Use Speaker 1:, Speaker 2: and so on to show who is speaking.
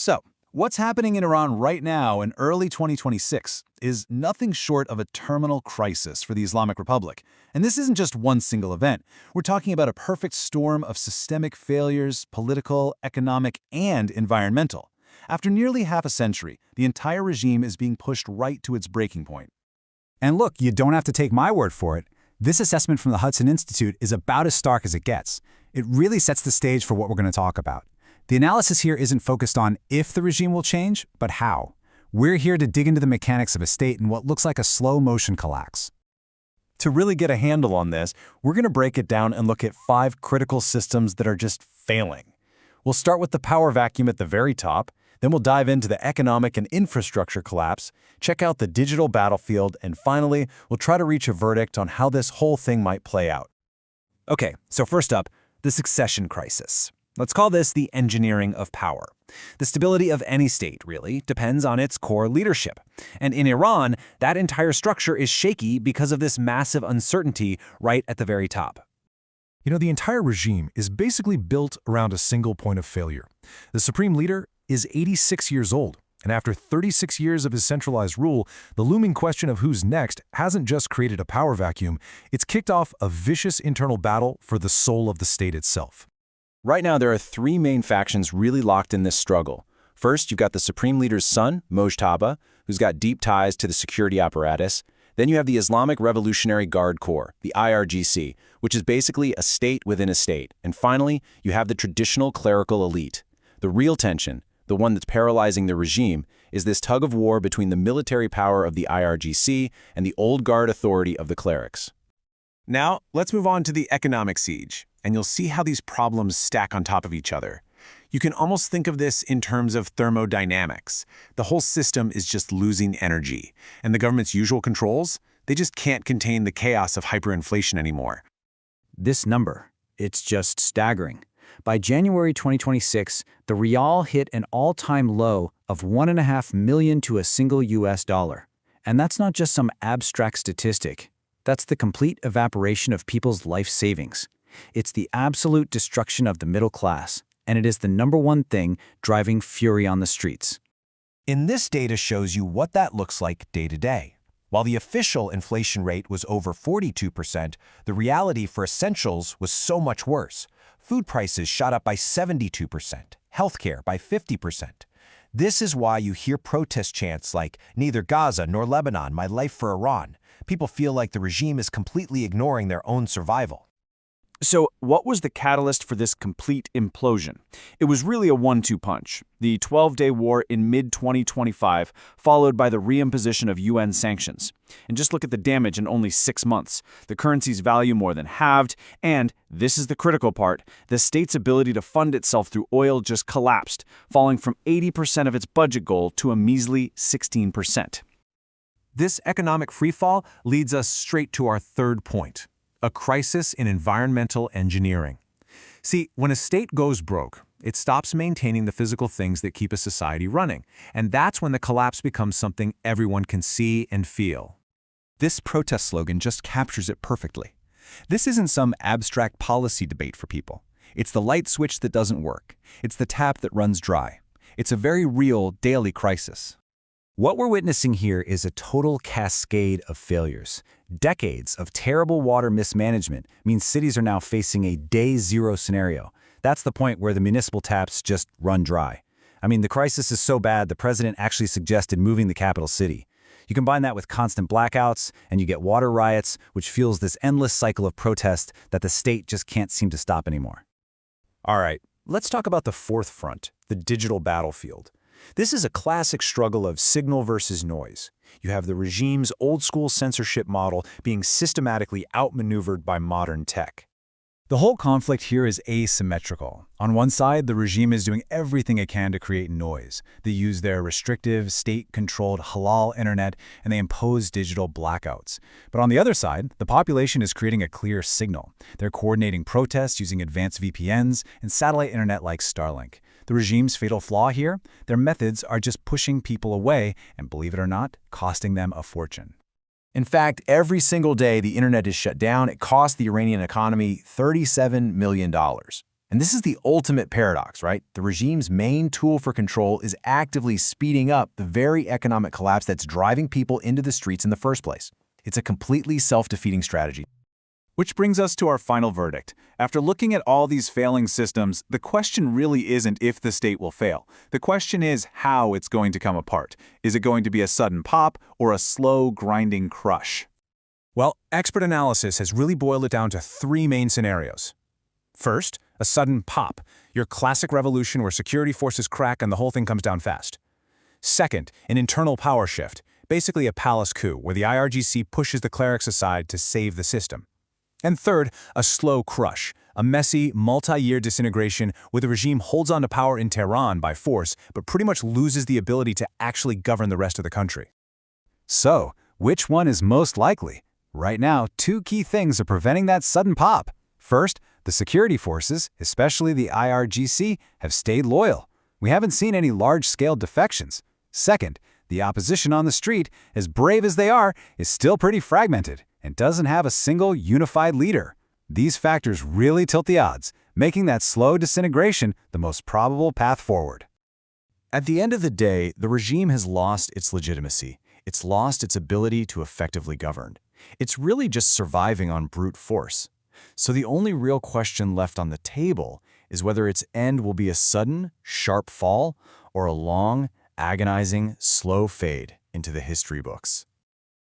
Speaker 1: So, what's happening in Iran right now in early 2026 is nothing short of a terminal crisis for the Islamic Republic. And this isn't just one single event. We're talking about a perfect storm of systemic failures, political, economic, and environmental. After nearly half a century, the entire regime is being pushed right to its breaking point.
Speaker 2: And look, you don't have to take my word for it. This assessment from the Hudson Institute is about as stark as it gets. It really sets the stage for what we're going to talk about. The analysis here isn't focused on if the regime will change, but how. We're here to dig into the mechanics of a state in what looks like a slow-motion collapse.
Speaker 3: To really get a handle on this, we're going to break it down and look at 5 critical systems that are just failing. We'll start with the power vacuum at the very top, then we'll dive into the economic and infrastructure collapse, check out the digital battlefield, and finally, we'll try to reach a verdict on how this whole thing might play out.
Speaker 4: Okay, so first up, the succession crisis. Let's call this the engineering of power. The stability of any state, really, depends on its core leadership. And in Iran, that entire structure is shaky because of this massive uncertainty right at the very top.
Speaker 5: You know, the entire regime is basically built around a single point of failure. The supreme leader is 86 years old, and after 36 years of his centralized rule, the looming question of who's next hasn't just created a power vacuum, it's kicked off a vicious internal battle for the soul of the state itself.
Speaker 3: Right now, there are 3 main factions really locked in this struggle. First, you've got the Supreme Leader's son, Mojtaba, who's got deep ties to the security apparatus. Then you have the Islamic Revolutionary Guard Corps, the IRGC, which is basically a state within a state. And finally, you have the traditional clerical elite. The real tension, the one that's paralyzing the regime, is this tug of war between the military power of the IRGC and the old guard authority of the clerics.
Speaker 4: Now, let's move on to the economic siege, and you'll see how these problems stack on top of each other. You can almost think of this in terms of thermodynamics. The whole system is just losing energy, and the government's usual controls, they just can't contain the chaos of hyperinflation anymore.
Speaker 2: This number, it's just staggering. By January 2026, the Rial hit an all-time low of $1.5 million to a single US dollar. And that's not just some abstract statistic. That's the complete evaporation of people's life savings. It's the absolute destruction of the middle class, and it is the #1 thing driving fury on the streets.
Speaker 6: In this data shows you what that looks like day to day. While the official inflation rate was over 42%, the reality for essentials was so much worse. Food prices shot up by 72%, healthcare by 50%. This is why you hear protest chants like, "Neither Gaza nor Lebanon, my life for Iran." People feel like the regime is completely ignoring their own survival.
Speaker 7: So what was the catalyst for this complete implosion? It was really a 1-2 punch. The 12-day war in mid-2025, followed by the reimposition of UN sanctions. And just look at the damage in only 6 months. The currency's value more than halved, and, this is the critical part, the state's ability to fund itself through oil just collapsed, falling from 80% of its budget goal to a measly 16%.
Speaker 6: This economic freefall leads us straight to our third point. A crisis in environmental engineering. See, when a state goes broke, it stops maintaining the physical things that keep a society running, and that's when the collapse becomes something everyone can see and feel.
Speaker 8: This protest slogan just captures it perfectly. This isn't some abstract policy debate for people. It's the light switch that doesn't work. It's the tap that runs dry. It's a very real daily crisis.
Speaker 2: What we're witnessing here is a total cascade of failures. Decades of terrible water mismanagement means cities are now facing a day zero scenario. That's the point where the municipal taps just run dry. I mean, the crisis is so bad, the president actually suggested moving the capital city. You combine that with constant blackouts, and you get water riots, which fuels this endless cycle of protest that the state just can't seem to stop anymore.
Speaker 6: All right, let's talk about the fourth front, the digital battlefield. This is a classic struggle of signal versus noise. You have the regime's old-school censorship model being systematically outmaneuvered by modern tech.
Speaker 2: The whole conflict here is asymmetrical. On one side, the regime is doing everything it can to create noise. They use their restrictive, state-controlled halal internet, and they impose digital blackouts. But on the other side, the population is creating a clear signal. They're coordinating protests using advanced VPNs and satellite internet like Starlink. The regime's fatal flaw here? Their methods are just pushing people away and, believe it or not, costing them a fortune.
Speaker 6: In fact, every single day the internet is shut down, it costs the Iranian economy $37 million. And this is the ultimate paradox, right? The regime's main tool for control is actively speeding up the very economic collapse that's driving people into the streets in the first place. It's a completely self-defeating strategy.
Speaker 2: Which brings us to our final verdict. After looking at all these failing systems, the question really isn't if the state will fail. The question is how it's going to come apart. Is it going to be a sudden pop or a slow, grinding crush?
Speaker 5: Well, expert analysis has really boiled it down to three main scenarios. First, a sudden pop, your classic revolution where security forces crack and the whole thing comes down fast. Second, an internal power shift, basically a palace coup where the IRGC pushes the clerics aside to save the system. And third, a slow crush, a messy, multi-year disintegration where the regime holds on to power in Tehran by force but pretty much loses the ability to actually govern the rest of the country.
Speaker 1: So, which one is most likely? Right now, two key things are preventing that sudden pop. First, the security forces, especially the IRGC, have stayed loyal. We haven't seen any large-scale defections. Second, the opposition on the street, as brave as they are, is still pretty fragmented and doesn't have a single unified leader. These factors really tilt the odds, making that slow disintegration the most probable path forward.
Speaker 6: At the end of the day, the regime has lost its legitimacy. It's lost its ability to effectively govern. It's really just surviving on brute force. So the only real question left on the table is whether its end will be a sudden, sharp fall or a long, agonizing, slow fade into the history books.